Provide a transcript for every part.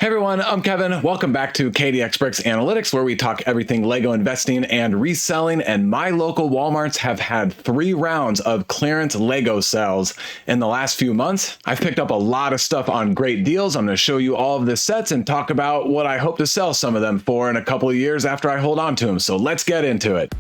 Hey everyone, I'm Kevin. Welcome back to KDX Bricks Analytics, where we talk everything Lego investing and reselling. And my local Walmarts have had 3 rounds of clearance Lego sales in the last few months. I've picked up a lot of stuff on great deals. I'm going to show you all of the sets and talk about what I hope to sell some of them for in a couple of years after I hold on to them. So let's get into it.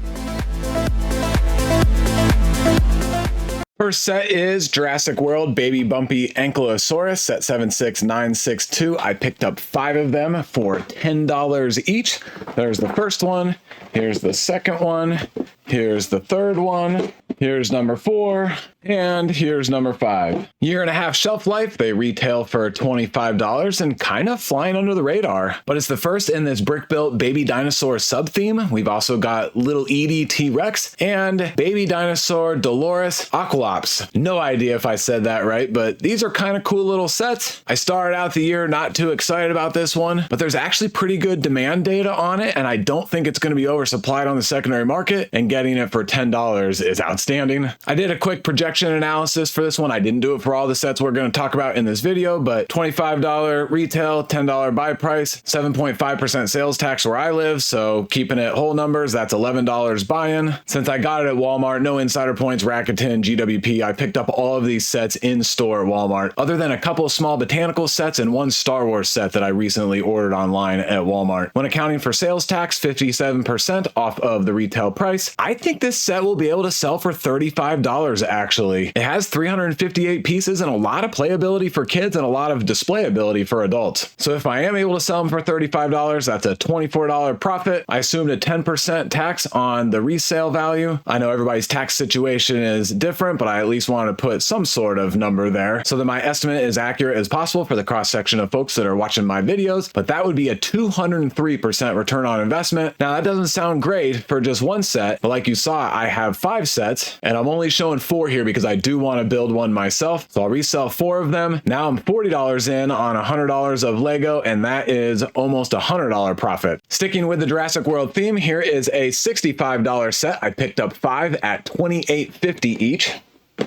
First set is Jurassic World Baby Bumpy Ankylosaurus, set 76962. I picked up 5 of them for $10 each. There's the first one, here's the second one, here's the third one, here's number 4, and here's number 5. Year and a half shelf life. They retail for $25 and kind of flying under the radar. But it's the first in this brick-built Baby Dinosaur sub-theme. We've also got Little Edie T-Rex and Baby Dinosaur Dolores Aqualops. No idea if I said that right, but these are kind of cool little sets. I started out the year not too excited about this one, but there's actually pretty good demand data on it, and I don't think it's going to be oversupplied on the secondary market, and getting it for $10 is outstanding. I did a quick projection analysis for this one. I didn't do it for all the sets we're going to talk about in this video, but $25 retail, $10 buy price, 7.5% sales tax where I live, so keeping it whole numbers, that's $11 buy-in. Since I got it at Walmart, no insider points, Rakuten, GWP, I picked up all of these sets in store at Walmart, other than a couple of small botanical sets and one Star Wars set that I recently ordered online at Walmart. When accounting for sales tax, 57% off of the retail price. I think this set will be able to sell for $35 actually. It has 358 pieces and a lot of playability for kids and a lot of displayability for adults. So if I am able to sell them for $35, that's a $24 profit. I assumed a 10% tax on the resale value. I know everybody's tax situation is different, but I at least want to put some sort of number there so that my estimate is accurate as possible for the cross section of folks that are watching my videos. But that would be a 203% return on investment. Now that doesn't sound great for just one set, but like you saw, I have 5 sets and I'm only showing 4 here because I do want to build one myself. So I'll resell 4 of them. Now I'm $40 in on $100 of Lego, and that is almost a $100 profit. Sticking with the Jurassic World theme, here is a $65 set. I picked up 5 at $28.50 each.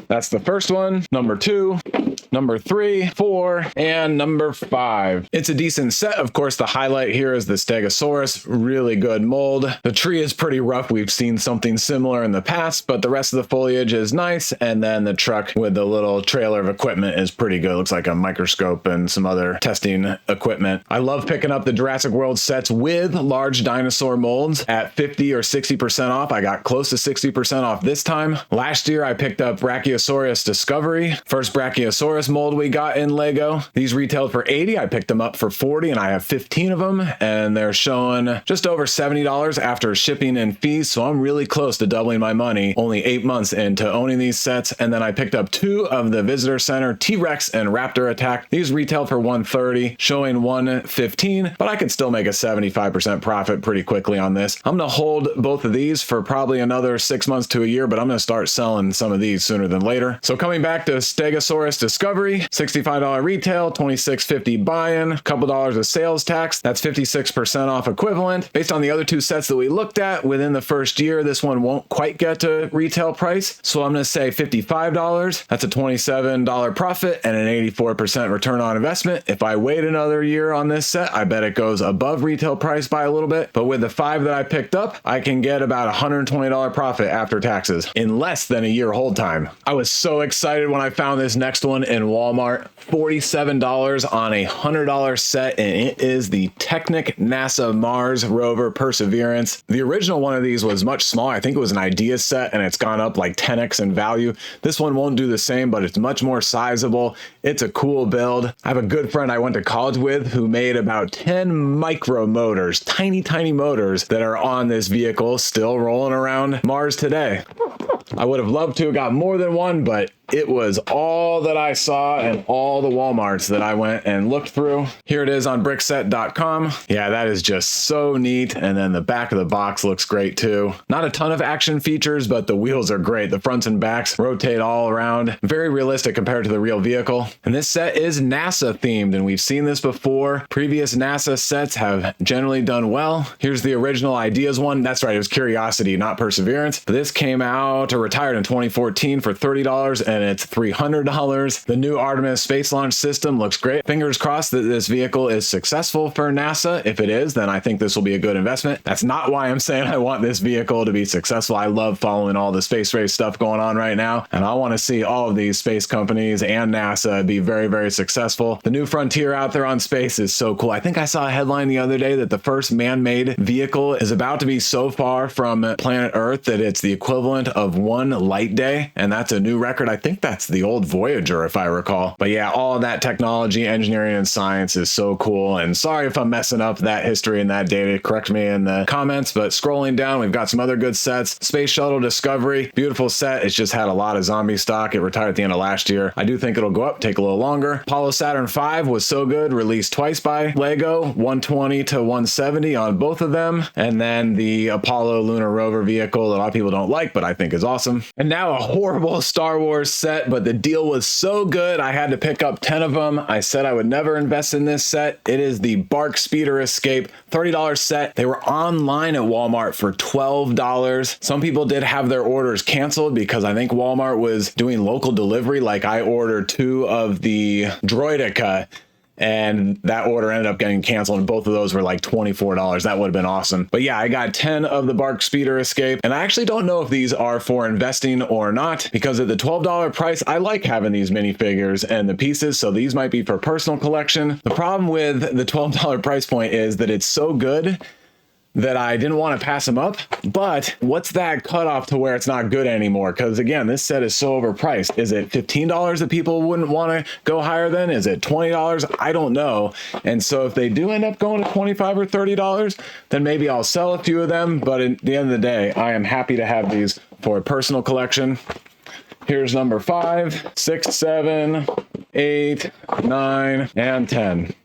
That's the first one, number 2, number 3, 4, and number 5. It's a decent set. Of course, the highlight here is the Stegosaurus, really good mold. The tree is pretty rough. We've seen something similar in the past, but the rest of the foliage is nice. And then the truck with the little trailer of equipment is pretty good. It looks like a microscope and some other testing equipment. I love picking up the Jurassic World sets with large dinosaur molds at 50 or 60% off. I got close to 60% off this time. Last year, I picked up Brachiosaurus Discovery, first Brachiosaurus mold we got in Lego. These retailed for $80. I picked them up for $40, and I have 15 of them, and they're showing just over $70 after shipping and fees. So I'm really close to doubling my money only 8 months into owning these sets. And then I picked up 2 of the Visitor Center T-Rex and Raptor Attack. These retailed for $130, showing $115, but I could still make a 75% profit pretty quickly on this. I'm going to hold both of these for probably another 6 months to a year, but I'm going to start selling some of these sooner than later. So coming back to Stegosaurus Discovery, $65 retail, $26.50 buy-in, a couple dollars of sales tax. That's 56% off equivalent. Based on the other 2 sets that we looked at within the first year, this one won't quite get to retail price. So I'm going to say $55. That's a $27 profit and an 84% return on investment. If I wait another year on this set, I bet it goes above retail price by a little bit. But with the 5 that I picked up, I can get about $120 profit after taxes in less than a year hold time. I was so excited when I found this next one in Walmart. $47 on a $100 set, and it is the Technic NASA Mars rover Perseverance. The original one of these was much smaller. I think it was an idea set, and it's gone up like 10x in value. This one won't do the same, but it's much more sizable. It's a cool build. I have a good friend I went to college with who made about 10 micro motors, tiny motors that are on this vehicle, still rolling around Mars today. I would have loved to have got more than one, but it was all that I saw and all the Walmarts that I went and looked through. Here it is on brickset.com. Yeah, that is just so neat. And then the back of the box looks great too. Not a ton of action features, but the wheels are great. The fronts and backs rotate all around. Very realistic compared to the real vehicle. And this set is NASA themed, and we've seen this before. Previous NASA sets have generally done well. Here's the original Ideas one. That's right, it was Curiosity, not Perseverance. But this came out or retired in 2014 for $30, and it's $300. The new Artemis space launch system looks great. Fingers crossed that this vehicle is successful for NASA. If it is, then I think this will be a good investment. That's not why I'm saying I want this vehicle to be successful. I love following all the space race stuff going on right now, and I want to see all of these space companies and NASA be very, very successful. The new frontier out there on space is so cool. I think I saw a headline the other day that the first man-made vehicle is about to be so far from planet Earth that it's the equivalent of one light day, and that's a new record. I think that's the old Voyager, if I recall. But yeah, all of that technology, engineering, and science is so cool. And sorry if I'm messing up that history and that data. Correct me in the comments. But scrolling down, we've got some other good sets. Space Shuttle Discovery, beautiful set. It's just had a lot of zombie stock. It retired at the end of last year. I do think it'll go up, take a little longer. Apollo Saturn V was so good, released twice by Lego, 120 to 170 on both of them. And then the Apollo Lunar Rover vehicle that a lot of people don't like, but I think is awesome. And now a horrible Star Wars set, but the deal was so good, I had to pick up 10 of them. I said I would never invest in this set. It is the Bark Speeder Escape, $30 set. They were online at Walmart for $12. Some people did have their orders canceled because I think Walmart was doing local delivery. Like I ordered 2 of the Droidica, and that order ended up getting canceled, and both of those were like $24. That would have been awesome. But yeah, I got 10 of the Bark Speeder Escape, and I actually don't know if these are for investing or not, because at the $12 price, I like having these minifigures and the pieces, so these might be for personal collection. The problem with the $12 price point is that it's so good that I didn't want to pass them up. But what's that cutoff to where it's not good anymore? Because again, this set is so overpriced. Is it $15 that people wouldn't want to go higher than? Is it $20? I don't know. And so if they do end up going to $25 or $30, then maybe I'll sell a few of them. But at the end of the day, I am happy to have these for a personal collection. Here's number 5, 6, 7, 8, 9, and 10.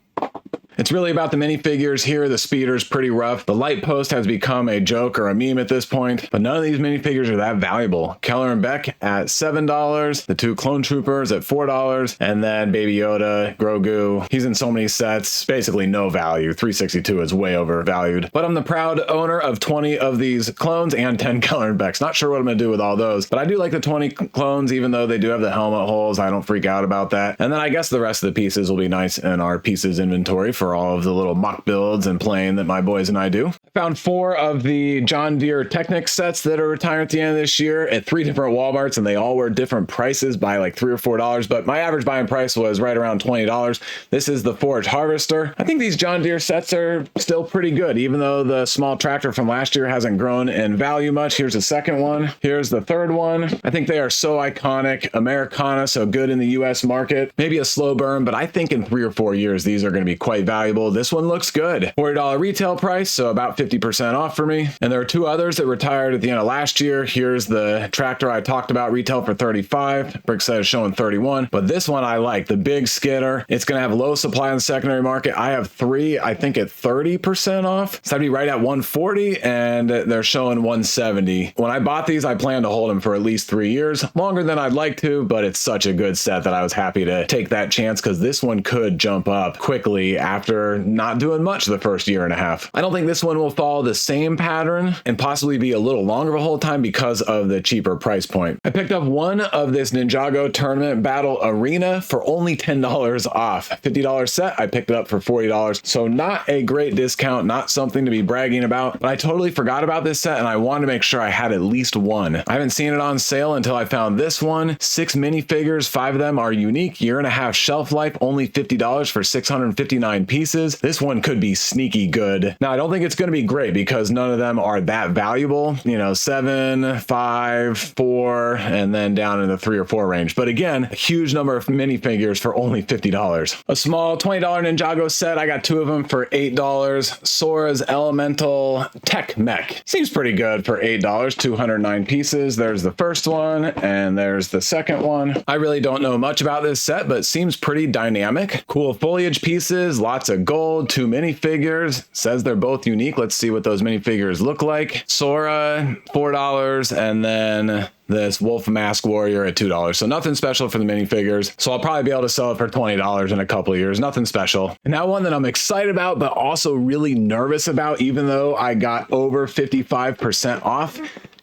It's really about the minifigures here. The speeder's pretty rough. The light post has become a joke or a meme at this point, but none of these minifigures are that valuable. Keller and Beck at $7, the 2 Clone Troopers at $4, and then Baby Yoda, Grogu. He's in so many sets, basically no value. $362 is way overvalued. But I'm the proud owner of 20 of these clones and 10 Keller and Becks. Not sure what I'm gonna do with all those, but I do like the 20 clones, even though they do have the helmet holes. I don't freak out about that. And then I guess the rest of the pieces will be nice in our pieces inventory for all of the little mock builds and playing that my boys and I do. I found 4 of the John Deere Technic sets that are retiring at the end of this year at 3 different Walmarts, and they all were different prices by like $3 or $4, but my average buying price was right around $20. This is the Forage Harvester. I think these John Deere sets are still pretty good, even though the small tractor from last year hasn't grown in value much. Here's the second one. Here's the third one. I think they are so iconic. Americana, so good in the US market. Maybe a slow burn, but I think in 3 or 4 years, these are going to be quite valuable. This one looks good. $40 retail price, so about 50% off for me. And there are 2 others that retired at the end of last year. Here's the tractor I talked about, retail for $35. Brick set is showing $31, but this one I like, the big skidder. It's going to have low supply in the secondary market. I have 3, I think at 30% off. So that'd be right at $140, and they're showing $170. When I bought these, I planned to hold them for at least 3 years, longer than I'd like to, but it's such a good set that I was happy to take that chance, because this one could jump up quickly after not doing much the first year and a half. I don't think this one will follow the same pattern and possibly be a little longer of a hold time because of the cheaper price point. I picked up 1 of this Ninjago Tournament Battle Arena for only $10 off. $50 set, I picked it up for $40. So not a great discount, not something to be bragging about, but I totally forgot about this set and I wanted to make sure I had at least 1. I haven't seen it on sale until I found this one. 6 minifigures, 5 of them are unique, 1.5 year shelf life, only $50 for 659 pieces. This one could be sneaky good. Now, I don't think it's going to be great because none of them are that valuable, you know, 7, 5, 4, and then down in the 3 or 4 range. But again, a huge number of minifigures for only $50. A small $20 Ninjago set, I got 2 of them for $8. Sora's Elemental Tech Mech. Seems pretty good for $8, 209 pieces. There's the first one, and there's the second one. I really don't know much about this set, but seems pretty dynamic. Cool foliage pieces, lots of gold, 2 minifigures. Says they're both unique. Let's see what those minifigures look like. Sora, $4, and then this Wolf Mask Warrior at $2. So nothing special for the minifigures. So I'll probably be able to sell it for $20 in a couple of years. Nothing special. And now one that I'm excited about, but also really nervous about, even though I got over 55% off,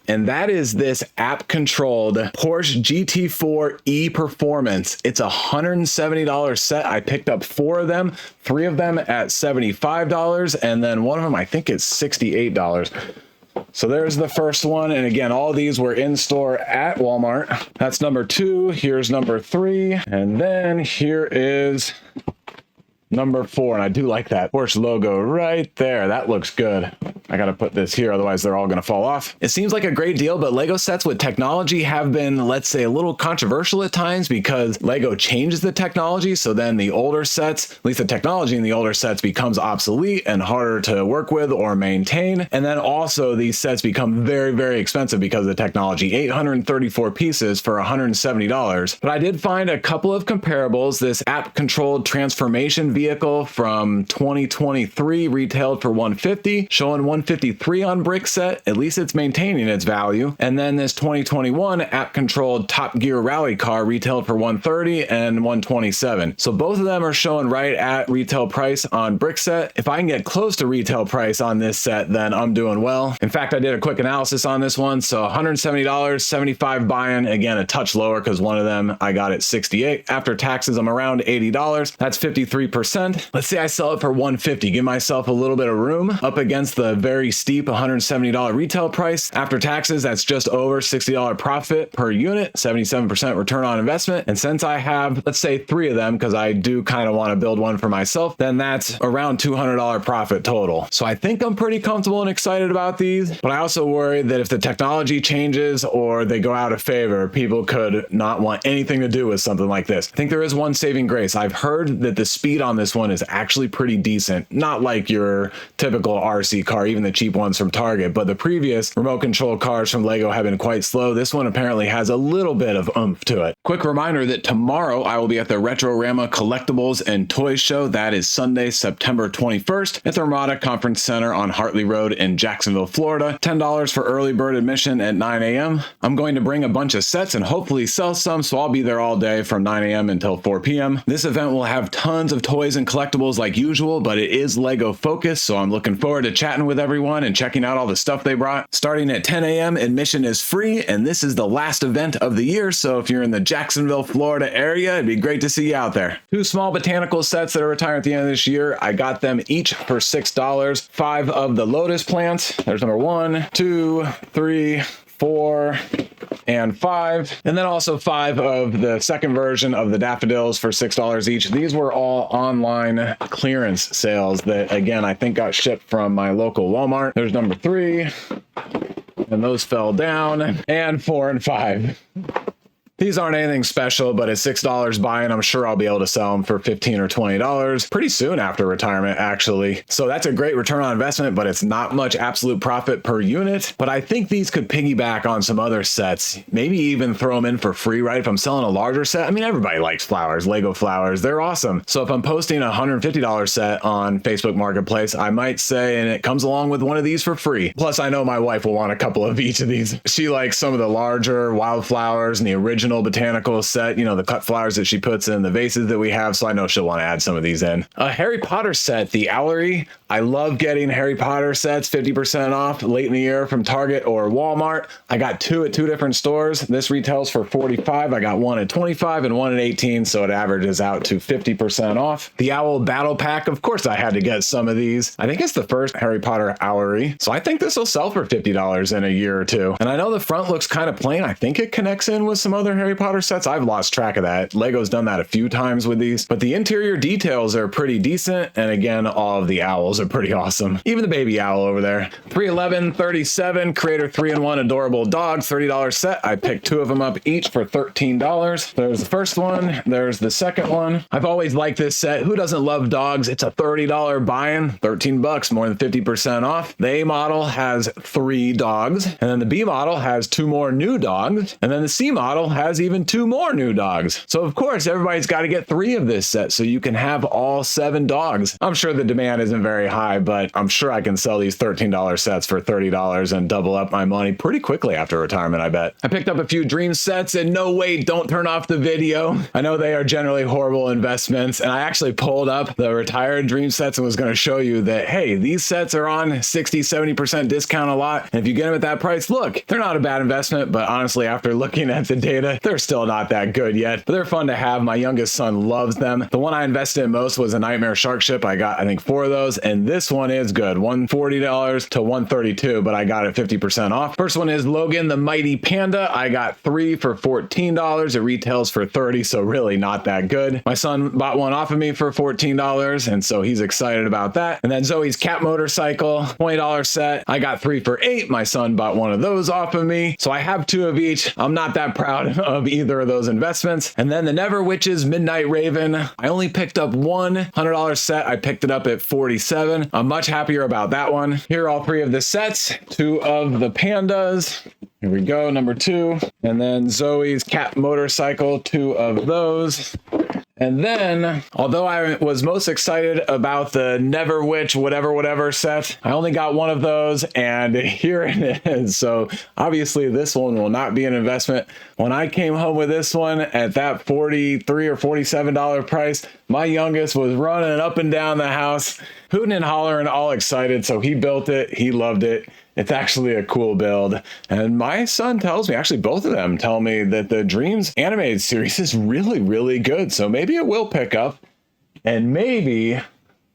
and that is this app-controlled Porsche GT4 E Performance. It's a $170 set. I picked up 4 of them, 3 of them at $75, and then one of them, I think it's $68. So there's the first one. And again, all these were in store at Walmart. That's number 2. Here's number 3. And then here is number 4. And I do like that Porsche logo right there. That looks good. I got to put this here, otherwise they're all going to fall off. It seems like a great deal, but Lego sets with technology have been, let's say, a little controversial at times because Lego changes the technology. So then the older sets, at least the technology in the older sets, becomes obsolete and harder to work with or maintain. And then also these sets become very, very expensive because of the technology. 834 pieces for $170. But I did find a couple of comparables. This app-controlled transformation vehicle from 2023 retailed for $150, showing $153 on Brickset. At least it's maintaining its value. And then this 2021 app-controlled Top Gear rally car retailed for $130 and $127. So both of them are showing right at retail price on Brickset. If I can get close to retail price on this set, then I'm doing well. In fact, I did a quick analysis on this one. So $170, 75 buy-in. Again, a touch lower because one of them I got at $68. After taxes, I'm around $80. That's 53%. Let's say I sell it for $150. Give myself a little bit of room up against the very steep $170 retail price. After taxes, that's just over $60 profit per unit, 77% return on investment. And since I have, let's say 3 of them, because I do kind of want to build one for myself, then that's around $200 profit total. So I think I'm pretty comfortable and excited about these, but I also worry that if the technology changes or they go out of favor, people could not want anything to do with something like this. I think there is one saving grace. I've heard that the speed on this one is actually pretty decent. Not like your typical RC car, even the cheap ones from Target, but the previous remote control cars from Lego have been quite slow. This one apparently has a little bit of oomph to it. Quick reminder that tomorrow I will be at the Retrorama Collectibles and Toys Show. That is Sunday, September 21st at the Ramada Conference Center on Hartley Road in Jacksonville, Florida. $10 for early bird admission at 9 a.m. I'm going to bring a bunch of sets and hopefully sell some, so I'll be there all day from 9 a.m. until 4 p.m. This event will have tons of toys and collectibles like usual, but it is Lego focused, so I'm looking forward to chatting with everyone and checking out all the stuff they brought. Starting at 10 a.m., admission is free, and this is the last event of the year, so if you're in the Jacksonville, Florida area, it'd be great to see you out there. 2 small botanical sets that are retiring at the end of this year. I got them each for $6. 5 of the lotus plants. There's number 1, 2, 3, 4, and 5. And then also 5 of the second version of the daffodils for $6 each. These were all online clearance sales that, again, I think got shipped from my local Walmart. There's number 3, and those fell down, and 4 and 5. These aren't anything special, but at $6 buy-in, I'm sure I'll be able to sell them for $15 or $20 pretty soon after retirement, actually. So that's a great return on investment, but it's not much absolute profit per unit. But I think these could piggyback on some other sets, maybe even throw them in for free, right? If I'm selling a larger set, I mean, everybody likes flowers, Lego flowers, they're awesome. So if I'm posting a $150 set on Facebook Marketplace, I might say, and it comes along with one of these for free. Plus, I know my wife will want a couple of each of these. She likes some of the larger wildflowers and the original botanical set, you know, the cut flowers that she puts in the vases that we have, so I know she'll want to add some of these in. A Harry Potter set, the Owlery. I love getting Harry Potter sets 50% off late in the year from Target or Walmart. I got 2 at 2 different stores. This retails for $45. I got 1 at $25 and 1 at $18, so it averages out to 50% off. The Owl Battle Pack, of course I had to get some of these. I think it's the first Harry Potter Owlery, so I think this will sell for $50 in a year or 2. And I know the front looks kind of plain. I think it connects in with some other Harry Potter sets. I've lost track of that. Lego's done that a few times with these, but the interior details are pretty decent. And again, all of the owls are pretty awesome. Even the baby owl over there. 311.37 Creator 3-in-1 adorable dogs, $30 set. I picked 2 of them up each for $13. There's the first one. There's the second one. I've always liked this set. Who doesn't love dogs? It's a $30 buy-in, $13, more than 50% off. The A model has 3 dogs, and then the B model has 2 more new dogs, and then the C model has has even 2 more new dogs. So of course, everybody's got to get 3 of this set so you can have all 7 dogs. I'm sure the demand isn't very high, but I'm sure I can sell these $13 sets for $30 and double up my money pretty quickly after retirement, I bet. I picked up a few Dreamzzz sets, and no, wait, don't turn off the video. I know they are generally horrible investments, and I actually pulled up the retired Dreamzzz sets and was going to show you that, hey, these sets are on 60, 70% discount a lot. And if you get them at that price, look, they're not a bad investment, but honestly, after looking at the data, they're still not that good yet, but they're fun to have. My youngest son loves them. The one I invested in most was a Nightmare Shark Ship. I got, I think, 4 of those, and this one is good. $140 to $132, but I got it 50% off. First one is Logan the Mighty Panda. I got 3 for $14. It retails for $30, so really not that good. My son bought one off of me for $14, and so he's excited about that. And then Zoe's Cat Motorcycle, $20 set. I got 3 for $8. My son bought one of those off of me, so I have 2 of each. I'm not that proud of either of those investments. And then the Never Witches Midnight Raven. I only picked up one $100 set. I picked it up at $47. I'm much happier about that one. Here are all 3 of the sets. 2 of the pandas. Here we go, number 2. And then Zoe's Cat Motorcycle, 2 of those. And then, although I was most excited about the Never Witch whatever set, I only got 1 of those, and here it is. So obviously this one will not be an investment. When I came home with this one at that $43 or $47 price, my youngest was running up and down the house, hooting and hollering, all excited. So he built it. He loved it. It's actually a cool build. And my son tells me, actually both of them tell me, that the Dreamzzz animated series is really, really good. So maybe it will pick up, and maybe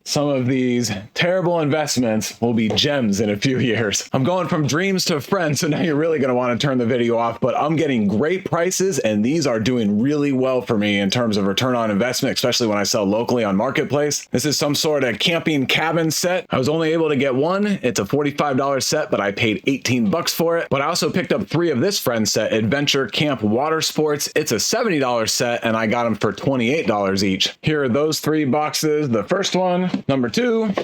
some of these terrible investments will be gems in a few years. I'm going from dreams to friends, so now you're really going to want to turn the video off, but I'm getting great prices, and these are doing really well for me in terms of return on investment, especially when I sell locally on Marketplace. This is some sort of camping cabin set. I was only able to get 1. It's a $45 set, but I paid 18 bucks for it. But I also picked up 3 of this friend set, Adventure Camp Water Sports. It's a $70 set, and I got them for $28 each. Here are those 3 boxes. The first one, number 2,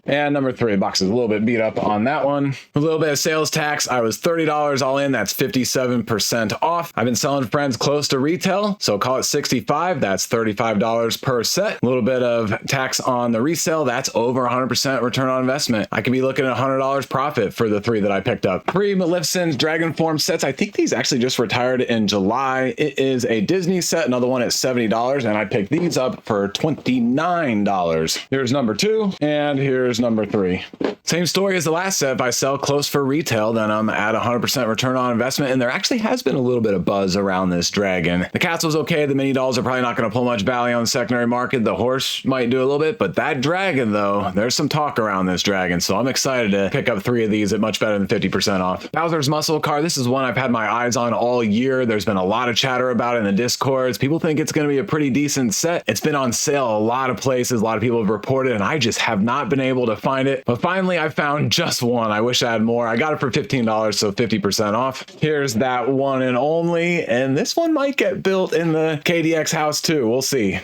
and number 3. Box is a little bit beat up on that one. A little bit of sales tax. I was $30 all in. That's 57% off. I've been selling friends close to retail, so call it 65. That's $35 per set. A little bit of tax on the resale. That's over 100% return on investment. I could be looking at $100 profit for the 3 that I picked up. 3 Maleficent's Dragon Form sets. I think these actually just retired in July. It is a Disney set. Another one at $70, and I picked these up for $29. Here's number 2, and here's number 3. Same story as the last set. If I sell close for retail, then I'm at 100% return on investment, and there actually has been a little bit of buzz around this dragon. The castle's okay. The mini dolls are probably not going to pull much value on the secondary market. The horse might do a little bit, but that dragon, though, there's some talk around this dragon, so I'm excited to pick up 3 of these at much better than 50% off. Bowser's Muscle Car. This is one I've had my eyes on all year. There's been a lot of chatter about it in the Discords. People think it's going to be a pretty decent set. It's been on sale a lot of places. A lot of people have reported, and I just have not been able to find it. But finally, I found just one. I wish I had more. I got it for $15, so 50% off. Here's that one and only, and this one might get built in the KDX house too. We'll see.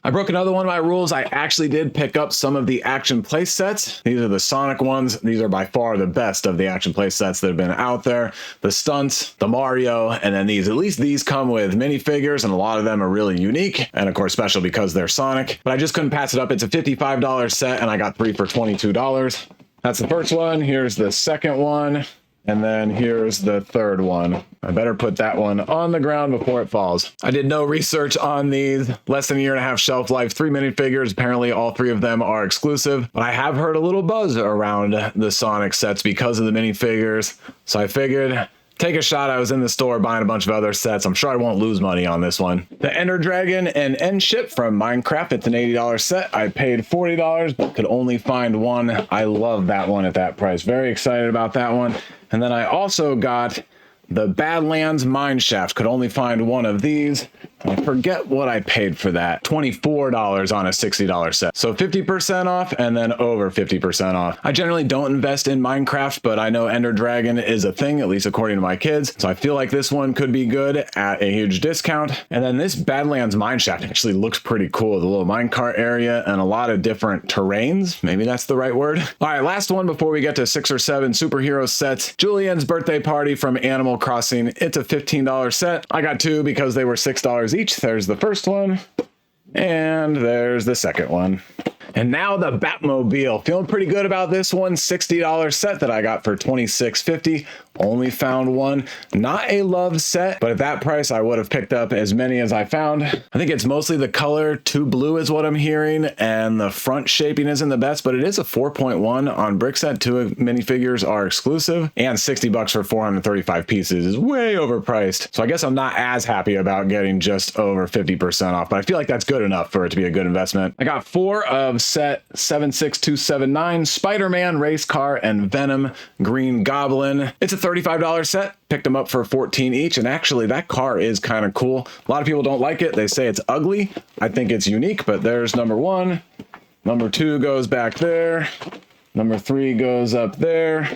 I broke another one of my rules. I actually did pick up some of the action play sets. These are the Sonic ones. These are by far the best of the action play sets that have been out there. The Stunts, the Mario, and then these. At least these come with minifigures, and a lot of them are really unique, and of course special because they're Sonic. But I just couldn't pass it up. It's a $55 set, and I got 3 for $22. That's the first one. Here's the second one. And then here's the third one. I better put that one on the ground before it falls. I did no research on these. Less than a year and a half shelf life, 3 minifigures. Apparently all 3 of them are exclusive, but I have heard a little buzz around the Sonic sets because of the minifigures. So I figured, take a shot. I was in the store buying a bunch of other sets. I'm sure I won't lose money on this one. The Ender Dragon and End Ship from Minecraft. It's an $80 set. I paid $40, but could only find one. I love that one at that price. Very excited about that one. And then I also got the Badlands Mine Shaft. Could only find one of these. I forget what I paid for that. $24 on a $60 set. So 50% off and then over 50% off. I generally don't invest in Minecraft, but I know Ender Dragon is a thing, at least according to my kids. So I feel like this one could be good at a huge discount. And then this Badlands Mineshaft actually looks pretty cool. The little minecart area and a lot of different terrains. Maybe that's the right word. All right, last one before we get to 6 or 7 superhero sets. Julian's Birthday Party from Animal Crossing. It's a $15 set. I got 2 because they were $6 each. There's the first one and there's the second one. And now the Batmobile. Feeling pretty good about this one. $60 set that I got for $26.50. Only found one. Not a love set, but at that price, I would have picked up as many as I found. I think it's mostly the color. Too blue is what I'm hearing, and the front shaping isn't the best, but it is a 4.1 on Brickset. 2 minifigures are exclusive, and $60 for 435 pieces is way overpriced. So I guess I'm not as happy about getting just over 50% off, but I feel like that's good enough for it to be a good investment. I got 4 of set 76279, Spider-Man, Race Car, and Venom, Green Goblin. It's a $35 set. Picked them up for 14 each, and actually that car is kind of cool. A lot of people don't like it. They say it's ugly. I think it's unique, but there's number 1. Number 2 goes back there. Number 3 goes up there.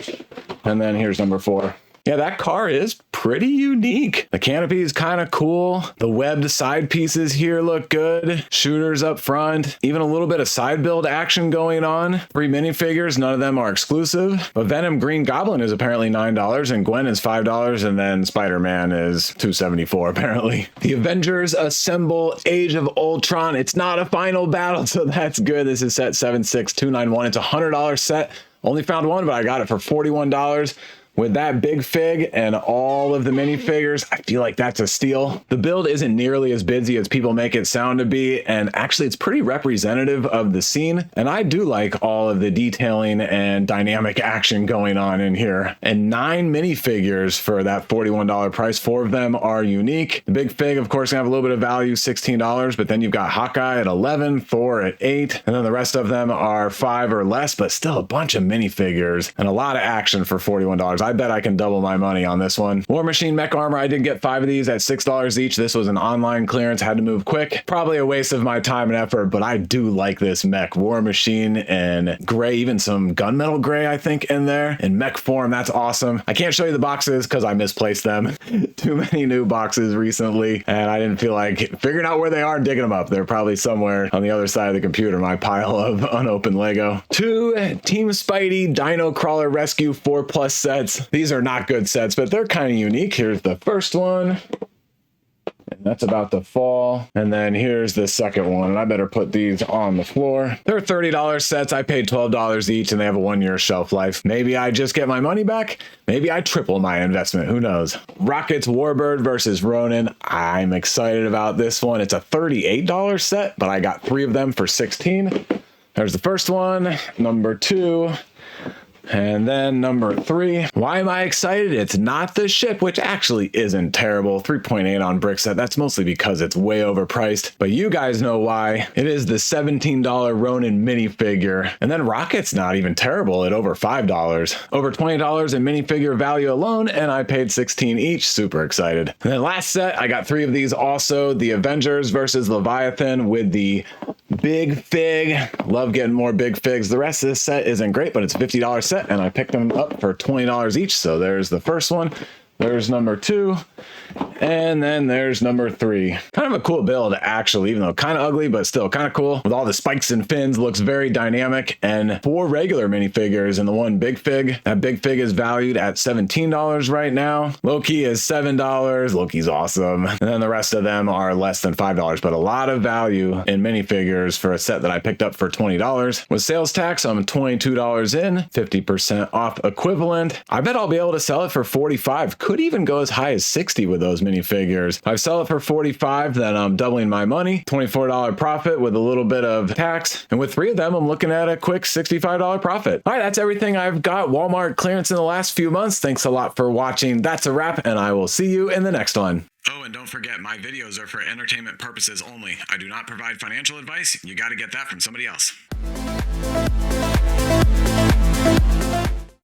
And then here's number 4. Yeah, that car is pretty unique. The canopy is kind of cool. The webbed side pieces here look good. Shooters up front. Even a little bit of side build action going on. 3 minifigures, none of them are exclusive. But Venom Green Goblin is apparently $9 and Gwen is $5 and then Spider-Man is $2.74 apparently. The Avengers Assemble Age of Ultron. It's not a final battle, so that's good. This is set 76291. It's a $100 set. Only found one, but I got it for $41. With that big fig and all of the minifigures, I feel like that's a steal. The build isn't nearly as busy as people make it sound to be, and actually it's pretty representative of the scene. And I do like all of the detailing and dynamic action going on in here. And 9 minifigures for that $41 price. 4 of them are unique. The big fig, of course, gonna have a little bit of value, $16, but then you've got Hawkeye at 11, Thor at 8, and then the rest of them are 5 or less, but still a bunch of minifigures and a lot of action for $41. I bet I can double my money on this one. War Machine Mech Armor, I did get 5 of these at $6 each. This was an online clearance, had to move quick. Probably a waste of my time and effort, but I do like this mech. War Machine and gray, even some gunmetal gray, I think, in there. In mech form, that's awesome. I can't show you the boxes because I misplaced them. Too many new boxes recently, and I didn't feel like figuring out where they are and digging them up. They're probably somewhere on the other side of the computer, my pile of unopened Lego. 2 Team Spidey Dino Crawler Rescue 4+ sets. These are not good sets, but they're kind of unique. Here's the first one. And that's about to fall. And then here's the second one. And I better put these on the floor. They're $30 sets. I paid $12 each and they have a 1-year shelf life. Maybe I just get my money back. Maybe I triple my investment. Who knows? Rocket's Warbird versus Ronin. I'm excited about this one. It's a $38 set, but I got 3 of them for $16. There's the first one, number 2. And then number 3, why am I excited? It's not the ship, which actually isn't terrible. 3.8 on Brickset. That's mostly because it's way overpriced, but you guys know why. It is the $17 Ronin minifigure. And then Rocket's not even terrible at over $5. Over $20 in minifigure value alone, and I paid $16 each. Super excited. And then last set, I got 3 of these also. The Avengers versus Leviathan with the big fig. Love getting more big figs. The rest of this set isn't great, but it's a $50 set. And I picked them up for $20 each. So there's the first one. There's number 2. And then there's number 3. Kind of a cool build, actually, even though kind of ugly, but still kind of cool. With all the spikes and fins, looks very dynamic. And 4 regular minifigures and the 1 big fig. That big fig is valued at $17 right now. Loki is $7. Loki's awesome. And then the rest of them are less than $5, but a lot of value in minifigures for a set that I picked up for $20. With sales tax, I'm $22 in, 50% off equivalent. I bet I'll be able to sell it for $45. Could even go as high as $60 with those minifigures. If I sell it for $45, then I'm doubling my money. $24 profit with a little bit of tax. And with 3 of them, I'm looking at a quick $65 profit. All right, that's everything I've got Walmart clearance in the last few months. Thanks a lot for watching. That's a wrap, and I will see you in the next one. Oh, and don't forget, my videos are for entertainment purposes only. I do not provide financial advice. You got to get that from somebody else.